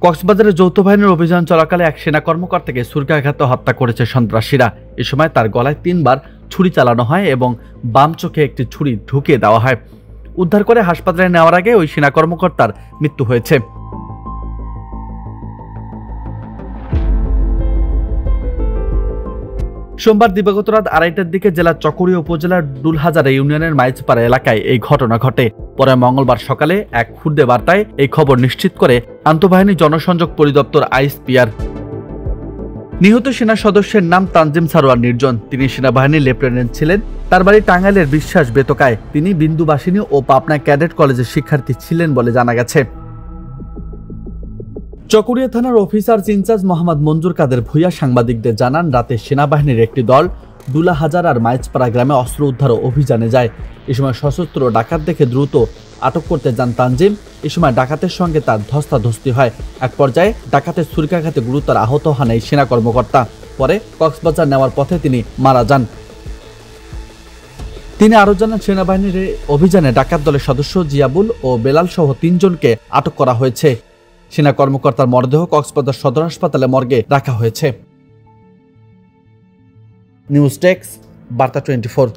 কক্সবাজারে যৌথ বাহিনীর অভিযান চলাকালে এক সেনা কর্মকর্তাকে ছুরিকাঘাতে হত্যা করেছে সন্ত্রাসীরা। এ সময় তার গলায় 3 বার ছুরি চালানো হয় এবং বাম চোখে একটি ছুরি ঢুকিয়ে দেওয়া হয়। উদ্ধার করে হাসপাতালে নেওয়ার আগে ওই সেনা কর্মকর্তার মৃত্যু হয়েছে। সোমবার দিবাগত রাত 2:30টার দিকে জেলার চকরিয়া উপজেলার ডুলহাজারা ইউনিয়নের মাইজপাড়া এলাকায় এই ঘটনা ঘটে। পরে মঙ্গলবার সকালে এক খুদে বার্তায় এই খবর নিশ্চিত করে আন্তঃবাহিনী জনসংযোগ পরিদপ্তর আইএসপিআর। নিহত সেনা সদস্যের নাম তানজিম সারোয়ার নির্জন। তিনি সেনাবাহিনীর লেফটেন্যান্ট ছিলেন। তার বাড়ি টাঙ্গাইলের বিশ্বাস বেতকায়। তিনি বিন্দুবাসিনী ও পাবনা ক্যাডেট কলেজের শিক্ষার্থী ছিলেন বলে জানা গেছে। চকরিয়া থানার অফিসার ইনচার্জ মোহাম্মদ মঞ্জুর কাদের ভূঁইয়া সাংবাদিকদের জানান, রাতে সেনাবাহিনীর একটি দল ডুলাহাজারার মাইজপাড়া গ্রামে অস্ত্র উদ্ধার অভিযানে যায়। এ সময় সশস্ত্র ডাকাত দেখে দ্রুত আটক করতে যান তানজিম। এ সময় ডাকাতের সঙ্গে তার ধস্তাধস্তি হয়। এক পর্যায়ে ডাকাতের ছুরিকাঘাতে গুরুতর আহত হন এই সেনা কর্মকর্তা। পরে কক্সবাজার নেওয়ার পথে তিনি মারা যান। তিনি আরও জানান, সেনাবাহিনীর অভিযানে ডাকাত দলের সদস্য জিয়াবুল ও বেলাল সহ 3 জনকে আটক করা হয়েছে। সেনা কর্মকর্তার মরদেহ কক্সবাজার সদর হাসপাতালে মর্গে রাখা হয়েছে। নিউজ ডেস্ক, বার্তা 24।